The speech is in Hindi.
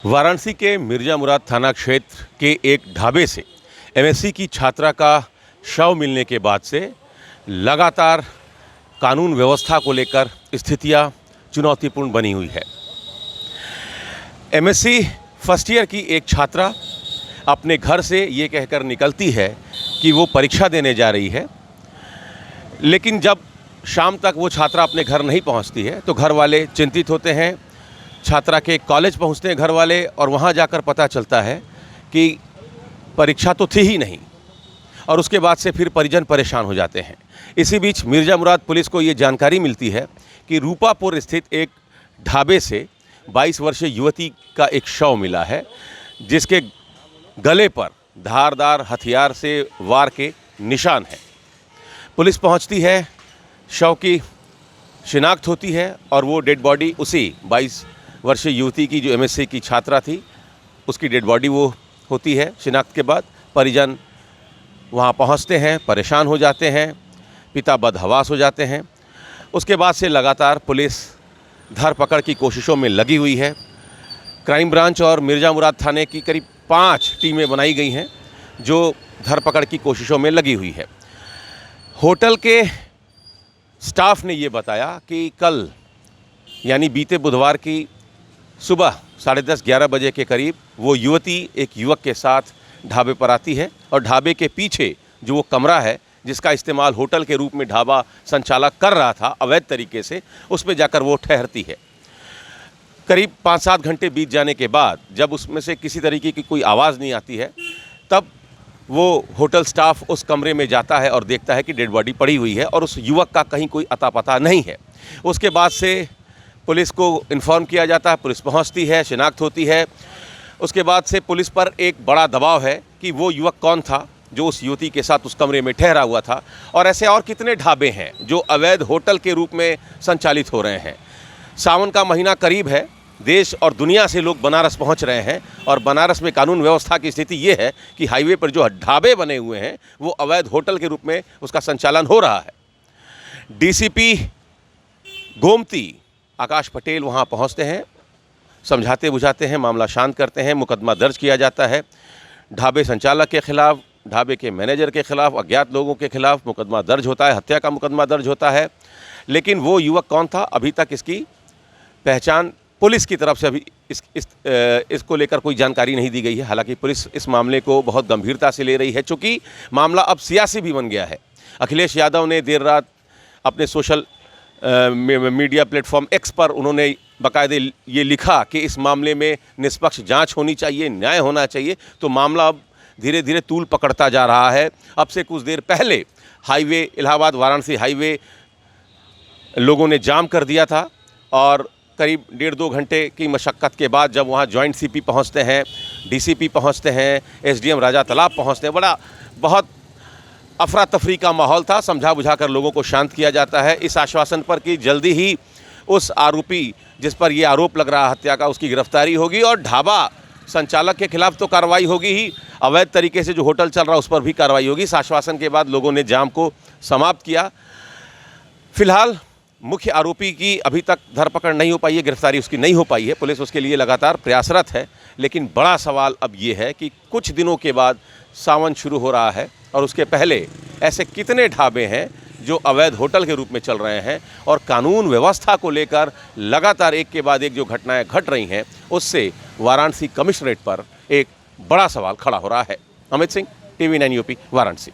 वाराणसी के मिर्जा मुराद थाना क्षेत्र के एक ढाबे से एमएससी की छात्रा का शव मिलने के बाद से लगातार कानून व्यवस्था को लेकर स्थितियां चुनौतीपूर्ण बनी हुई है। एमएससी फर्स्ट ईयर की एक छात्रा अपने घर से ये कहकर निकलती है कि वो परीक्षा देने जा रही है, लेकिन जब शाम तक वो छात्रा अपने घर नहीं पहुंचती है तो घर वाले चिंतित होते हैं। छात्रा के कॉलेज पहुंचते हैं घर वाले और वहां जाकर पता चलता है कि परीक्षा तो थी ही नहीं, और उसके बाद से फिर परिजन परेशान हो जाते हैं। इसी बीच मिर्जा मुराद पुलिस को ये जानकारी मिलती है कि रूपापुर स्थित एक ढाबे से 22 वर्षीय युवती का एक शव मिला है, जिसके गले पर धारदार हथियार से वार के निशान हैं। पुलिस पहुंचती है, शव की शिनाख्त होती है और वो डेड बॉडी उसी 22 वर्षीय युवती की जो एमएससी की छात्रा थी, उसकी डेड बॉडी वो होती है। शिनाख्त के बाद परिजन वहाँ पहुँचते हैं, परेशान हो जाते हैं, पिता बदहवास हो जाते हैं। उसके बाद से लगातार पुलिस धरपकड़ की कोशिशों में लगी हुई है। क्राइम ब्रांच और मिर्जा मुराद थाने की करीब 5 टीमें बनाई गई हैं जो धरपकड़ की कोशिशों में लगी हुई है। होटल के स्टाफ ने ये बताया कि कल यानी बीते बुधवार की सुबह 10:30-11 बजे के करीब वो युवती एक युवक के साथ ढाबे पर आती है और ढाबे के पीछे जो वो कमरा है जिसका इस्तेमाल होटल के रूप में ढाबा संचालक कर रहा था अवैध तरीके से, उसमें जाकर वो ठहरती है। करीब 5-7 घंटे बीत जाने के बाद जब उसमें से किसी तरीके की कोई आवाज़ नहीं आती है, तब वो होटल स्टाफ उस कमरे में जाता है और देखता है कि डेड बॉडी पड़ी हुई है और उस युवक का कहीं कोई अता पता नहीं है। उसके बाद से पुलिस को इन्फॉर्म किया जाता है, पुलिस पहुंचती है, शिनाख्त होती है। उसके बाद से पुलिस पर एक बड़ा दबाव है कि वो युवक कौन था जो उस युवती के साथ उस कमरे में ठहरा हुआ था, और ऐसे और कितने ढाबे हैं जो अवैध होटल के रूप में संचालित हो रहे हैं। सावन का महीना करीब है, देश और दुनिया से लोग बनारस पहुंच रहे हैं और बनारस में कानून व्यवस्था की स्थिति ये है कि हाईवे पर जो ढाबे बने हुए हैं वो अवैध होटल के रूप में उसका संचालन हो रहा है। डीसीपी गोमती आकाश पटेल वहां पहुंचते हैं, समझाते बुझाते हैं, मामला शांत करते हैं, मुकदमा दर्ज किया जाता है। ढाबे संचालक के खिलाफ, ढाबे के मैनेजर के खिलाफ, अज्ञात लोगों के खिलाफ मुकदमा दर्ज होता है, हत्या का मुकदमा दर्ज होता है। लेकिन वो युवक कौन था, अभी तक इसकी पहचान पुलिस की तरफ से अभी इसको लेकर कोई जानकारी नहीं दी गई है। हालांकि पुलिस इस मामले को बहुत गंभीरता से ले रही है, चूँकि मामला अब सियासी भी बन गया है। अखिलेश यादव ने देर रात अपने सोशल मीडिया प्लेटफॉर्म एक्स पर उन्होंने बाकायदे ये लिखा कि इस मामले में निष्पक्ष जांच होनी चाहिए, न्याय होना चाहिए। तो मामला अब धीरे धीरे तूल पकड़ता जा रहा है। अब से कुछ देर पहले हाईवे इलाहाबाद वाराणसी हाईवे लोगों ने जाम कर दिया था और करीब 1.5-2 घंटे की मशक्क़त के बाद जब वहाँ जॉइंट सीपी पहुँचते हैं, डीसीपी पहुँचते हैं, एसडीएम राजा तालाब पहुँचते हैं, बहुत अफरा तफरी का माहौल था। समझा बुझाकर लोगों को शांत किया जाता है इस आश्वासन पर कि जल्दी ही उस आरोपी जिस पर यह आरोप लग रहा हत्या का, उसकी गिरफ्तारी होगी और ढाबा संचालक के खिलाफ तो कार्रवाई होगी ही, अवैध तरीके से जो होटल चल रहा है उस पर भी कार्रवाई होगी। इस आश्वासन के बाद लोगों ने जाम को समाप्त किया। फिलहाल मुख्य आरोपी की अभी तक धरपकड़ नहीं हो पाई है, गिरफ्तारी उसकी नहीं हो पाई है। पुलिस उसके लिए लगातार प्रयासरत है। लेकिन बड़ा सवाल अब ये है कि कुछ दिनों के बाद सावन शुरू हो रहा है और उसके पहले ऐसे कितने ढाबे हैं जो अवैध होटल के रूप में चल रहे हैं, और कानून व्यवस्था को लेकर लगातार एक के बाद एक जो घटनाएं घट रही हैं उससे वाराणसी कमिश्नरेट पर एक बड़ा सवाल खड़ा हो रहा है। Amit Singh, TV9 UP, Varanasi.